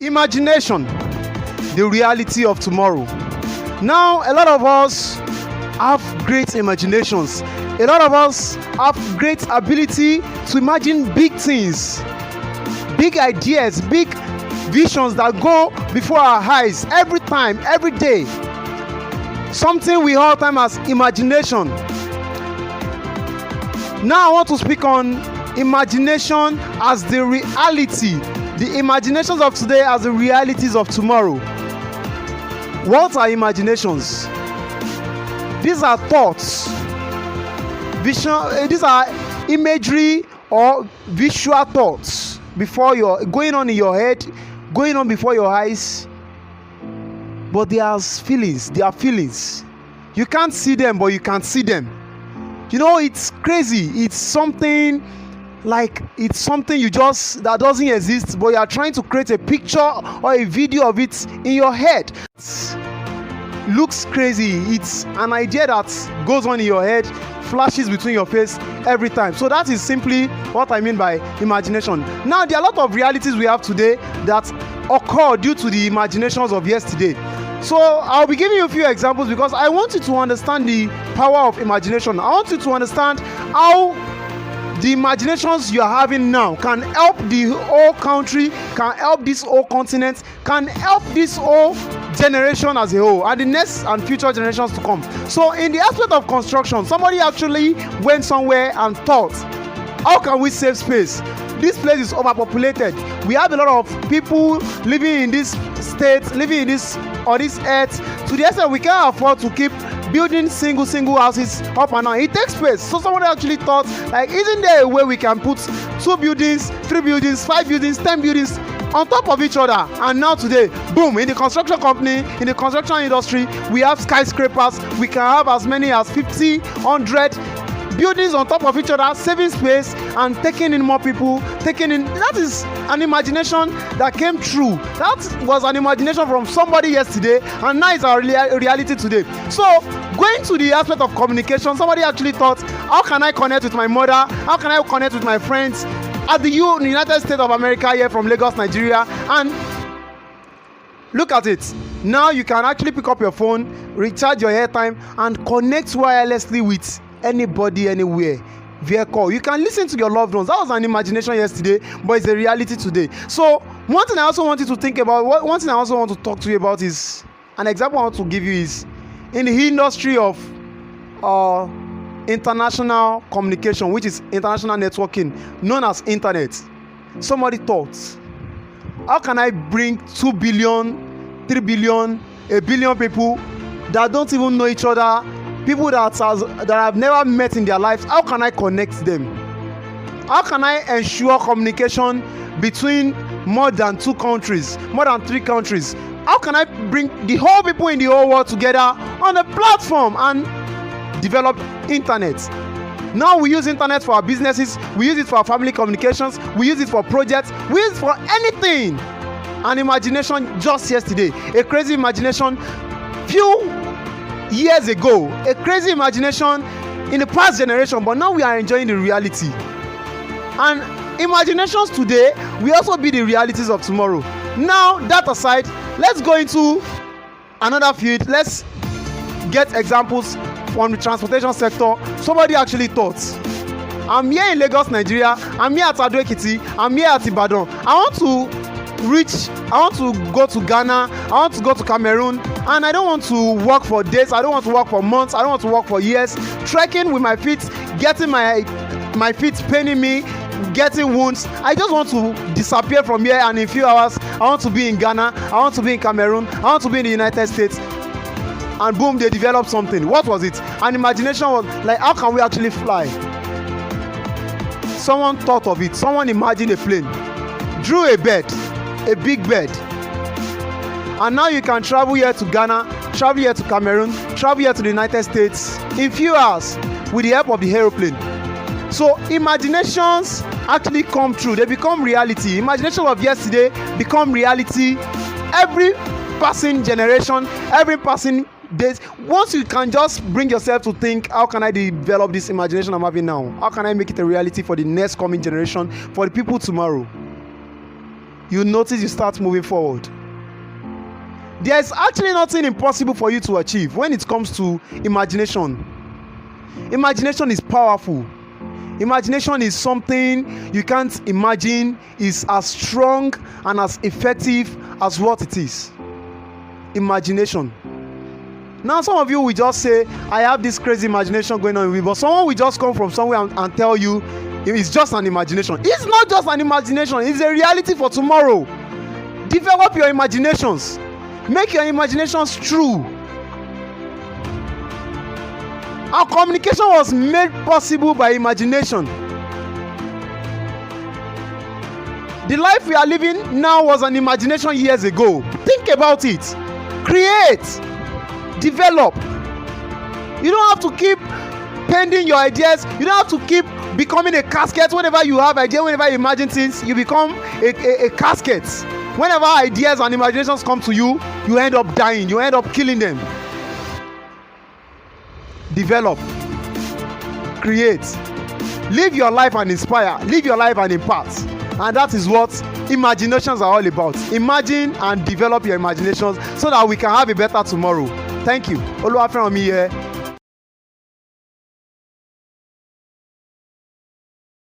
Imagination, the reality of tomorrow. Now, a lot of us have great imaginations. A lot of us have great ability to imagine big things, big ideas, big visions that go before our eyes every time, every day. Something we all time as imagination. Now I want to speak on imagination as the reality. The imaginations of today as the realities of tomorrow. What are imaginations? These are thoughts, vision. These are imagery or visual thoughts before your going on in your head, going on before your eyes. But they are feelings. They are feelings. You can't see them, but you can see them. You know, it's crazy. It's something you just that doesn't exist, but you are trying to create a picture or a video of it in your head. It looks crazy. It's an idea that goes on in your head, flashes between your face every time. So that is simply what I mean by imagination. Now, there are a lot of realities we have today that occur due to the imaginations of yesterday. So I'll be giving you a few examples because I want you to understand the power of imagination. I want you to understand how the imaginations you are having now can help the whole country, can help this whole continent, can help this whole generation as a whole, and the next and future generations to come. So in the aspect of construction, somebody actually went somewhere and thought, how can we save space? This place is overpopulated. We have a lot of people living in this state, living in this on this earth, to the extent we can't afford to keep building single houses up and down. It takes space. So someone actually thought, like, isn't there a way we can put 2 buildings, 3 buildings, 5 buildings, 10 buildings on top of each other? And now today, boom, in the construction company, in the construction industry, we have skyscrapers. We can have as many as 50, 100 buildings on top of each other, saving space and taking in more people, that is an imagination that came true. That was an imagination from somebody yesterday, and now it's our reality today. So going to the aspect of communication, somebody actually thought, how can I connect with my mother? How can I connect with my friends at the United States of America here from Lagos, Nigeria? And look at it. Now you can actually pick up your phone, recharge your airtime, and connect wirelessly with anybody, anywhere, via call. You can listen to your loved ones. That was an imagination yesterday, but it's a reality today. So one thing I also want you to think about, one thing I also want to talk to you about is, an example I want to give you is, in the industry of international communication, which is international networking, known as internet. Somebody thought, how can I bring 2 billion, 3 billion, a billion people that don't even know each other, people that have never met in their lives, how can I connect them? How can I ensure communication between more than 2 countries, more than 3 countries? How can I bring the whole people in the whole world together on a platform and develop internet? Now we use internet for our businesses, we use it for our family communications, we use it for projects, we use it for anything. An imagination just yesterday, a crazy imagination few years ago, a crazy imagination in the past generation, but now we are enjoying the reality. And imaginations today will also be the realities of tomorrow. Now, that aside, let's go into another field. Let's get examples from the transportation sector. Somebody actually thought, I'm here in Lagos, Nigeria, I'm here at Ado-Ekiti, I'm here at Ibadan, I want to go to Ghana, I want to go to Cameroon, and I don't want to work for days, I don't want to work for months, I don't want to work for years, trekking with my feet, getting my feet paining me, getting wounds. I just want to disappear from here, and in a few hours I want to be in Ghana, I want to be in Cameroon, I want to be in the United States. And boom, they developed something. What was it? An imagination was like, how can we actually fly? Someone thought of it. Someone imagined a plane, drew a bed, a big bed, and now you can travel here to Ghana, travel here to Cameroon, travel here to the United States in few hours with the help of the aeroplane. So imaginations actually come true. They become reality. Imagination of yesterday become reality. Every passing generation, every passing days, once you can just bring yourself to think, how can I develop this imagination I'm having now? How can I make it a reality for the next coming generation, for the people tomorrow? you notice you start moving forward. There is actually nothing impossible for you to achieve when it comes to imagination. Imagination is powerful. Imagination is something you can't imagine is as strong and as effective as what it is. Imagination. Now some of you will just say, I have this crazy imagination going on with me, but someone will just come from somewhere and tell you it's just an imagination. It's not just an imagination, it's a reality for tomorrow. Develop your imaginations. Make your imaginations true. Our communication was made possible by imagination. The life we are living now was an imagination years ago. Think about it. Create. Develop. You don't have to keep pending your ideas. You don't have to keep becoming a casket. Whenever you have ideas, whenever you imagine things, you become a casket. Whenever ideas and imaginations come to you, you end up dying. You end up killing them. Develop. Create. Live your life and inspire. Live your life and impact. And that is what imaginations are all about. Imagine and develop your imaginations so that we can have a better tomorrow. Thank you. Oluwaferanmi here.